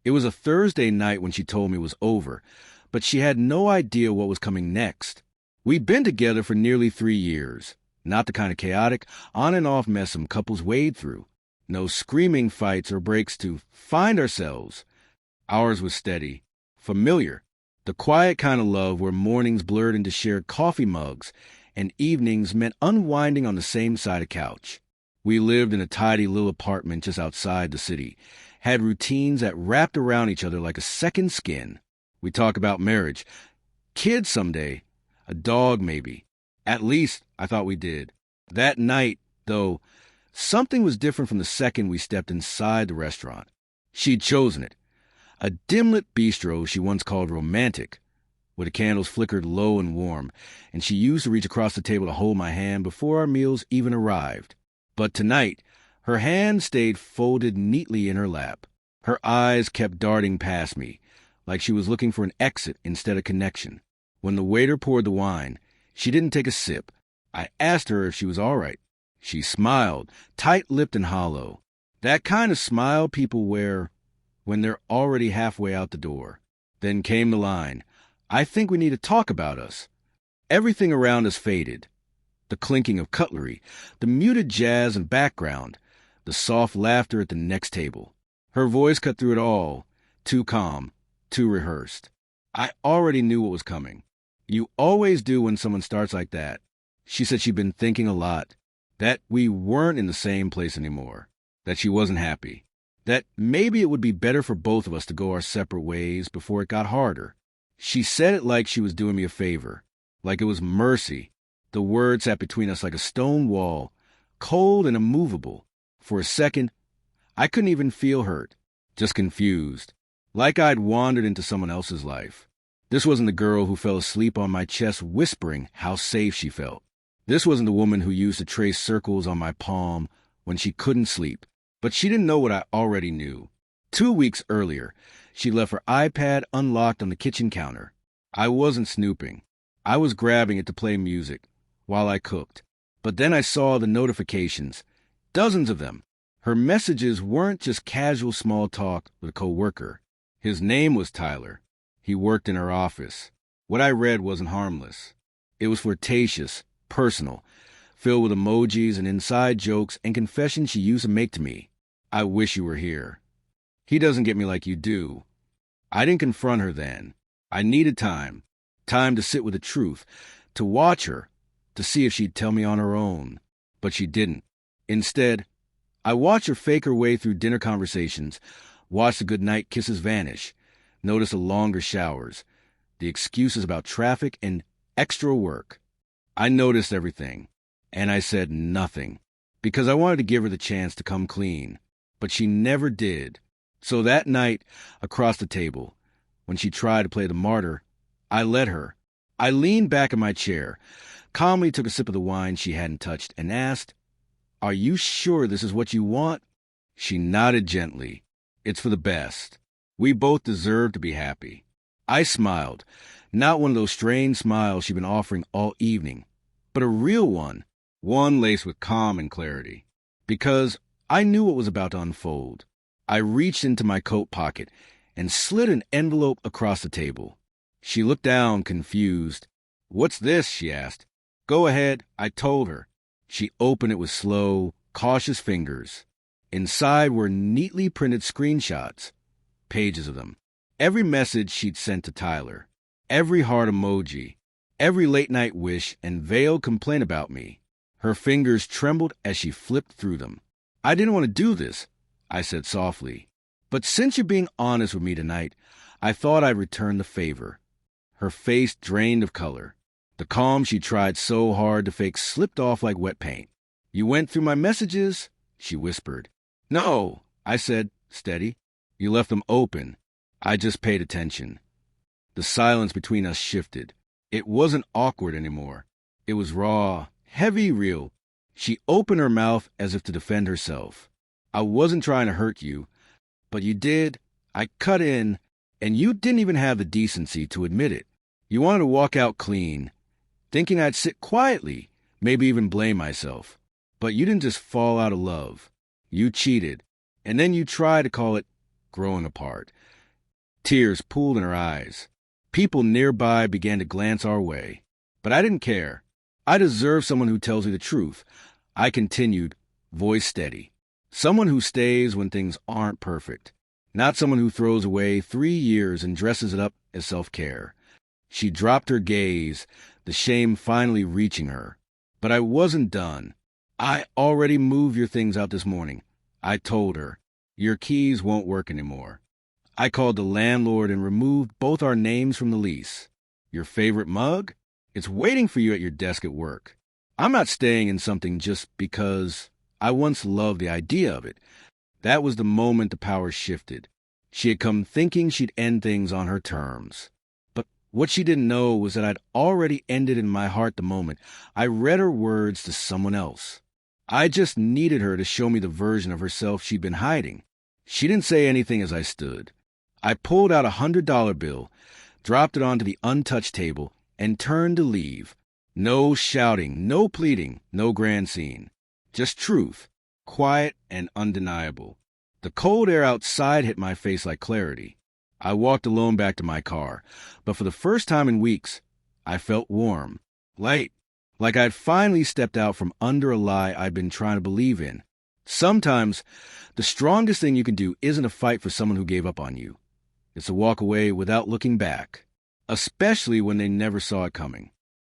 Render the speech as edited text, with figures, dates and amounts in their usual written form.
It was a Thursday night when she told me it was over, but she had no idea what was coming next. We'd been together for nearly 3 years. Not the kind of chaotic, on-and-off mess some couples wade through. No screaming fights or breaks to find ourselves. Ours was steady, familiar, the quiet kind of love where mornings blurred into shared coffee mugs and evenings meant unwinding on the same side of couch. We lived in a tidy little apartment just outside the city, had routines that wrapped around each other like a second skin. We talk about marriage, kids someday, a dog maybe. At least, I thought we did. That night, though, something was different from the second we stepped inside the restaurant. She'd chosen it. A dim-lit bistro she once called romantic, where the candles flickered low and warm, and she used to reach across the table to hold my hand before our meals even arrived. But tonight, her hand stayed folded neatly in her lap. Her eyes kept darting past me, like she was looking for an exit instead of connection. When the waiter poured the wine, she didn't take a sip. I asked her if she was all right. She smiled, tight-lipped and hollow. That kind of smile people wear when they're already halfway out the door. Then came the line, "I think we need to talk about us." Everything around us faded. The clinking of cutlery, the muted jazz and background, the soft laughter at the next table. Her voice cut through it all, too calm, too rehearsed. I already knew what was coming. You always do when someone starts like that. She said she'd been thinking a lot, that we weren't in the same place anymore, that she wasn't happy, that maybe it would be better for both of us to go our separate ways before it got harder. She said it like she was doing me a favor, like it was mercy. The words sat between us like a stone wall, cold and immovable. For a second, I couldn't even feel hurt, just confused, like I'd wandered into someone else's life. This wasn't the girl who fell asleep on my chest whispering how safe she felt. This wasn't the woman who used to trace circles on my palm when she couldn't sleep. But she didn't know what I already knew. 2 weeks earlier, she left her iPad unlocked on the kitchen counter. I wasn't snooping. I was grabbing it to play music while I cooked. But then I saw the notifications, dozens of them. Her messages weren't just casual small talk with a coworker. His name was Tyler. He worked in her office. What I read wasn't harmless. It was flirtatious, personal, filled with emojis and inside jokes and confessions she used to make to me. "I wish you were here. He doesn't get me like you do." I didn't confront her then. I needed time to sit with the truth, to watch her, to see if she'd tell me on her own. But she didn't. Instead, I watched her fake her way through dinner conversations, watched the goodnight kisses vanish, noticed the longer showers, the excuses about traffic and extra work. I noticed everything, and I said nothing, because I wanted to give her the chance to come clean. But she never did. So that night, across the table, when she tried to play the martyr, I let her. I leaned back in my chair, calmly took a sip of the wine she hadn't touched, and asked, "Are you sure this is what you want?" She nodded gently. "It's for the best. We both deserve to be happy." I smiled, not one of those strange smiles she'd been offering all evening, but a real one laced with calm and clarity. Because I knew what was about to unfold. I reached into my coat pocket and slid an envelope across the table. She looked down, confused. "What's this?" she asked. "Go ahead," I told her. She opened it with slow, cautious fingers. Inside were neatly printed screenshots, pages of them. Every message she'd sent to Tyler, every heart emoji, every late-night wish and veiled complaint about me. Her fingers trembled as she flipped through them. "I didn't want to do this," I said softly. "But since you're being honest with me tonight, I thought I'd return the favor." Her face drained of color. The calm she tried so hard to fake slipped off like wet paint. "You went through my messages?" she whispered. "No," I said, steady. "You left them open. I just paid attention." The silence between us shifted. It wasn't awkward anymore. It was raw, heavy, real. She opened her mouth as if to defend herself. "I wasn't trying to hurt you, but you did. I cut in, and you didn't even have the decency to admit it. You wanted to walk out clean, thinking I'd sit quietly, maybe even blame myself. But you didn't just fall out of love. You cheated, and then you tried to call it growing apart. Tears pooled in her eyes. People nearby began to glance our way. But I didn't care. I deserve someone who tells me the truth. I continued, voice steady. Someone who stays when things aren't perfect. Not someone who throws away 3 years and dresses it up as self-care. She dropped her gaze, the shame finally reaching her. But I wasn't done. I already moved your things out this morning. I told her. Your keys won't work anymore. I called the landlord and removed both our names from the lease. Your favorite mug? It's waiting for you at your desk at work. I'm not staying in something just because I once loved the idea of it. That was the moment the power shifted. She had come thinking she'd end things on her terms. But what she didn't know was that I'd already ended in my heart the moment I read her words to someone else. I just needed her to show me the version of herself she'd been hiding. She didn't say anything as I stood. I pulled out $100 bill, dropped it onto the untouched table, and turned to leave. No shouting, no pleading, no grand scene. Just truth, quiet and undeniable. The cold air outside hit my face like clarity. I walked alone back to my car, but for the first time in weeks, I felt warm, light, like I'd finally stepped out from under a lie I'd been trying to believe in. Sometimes, the strongest thing you can do isn't a fight for someone who gave up on you. It's to walk away without looking back, especially when they never saw it coming.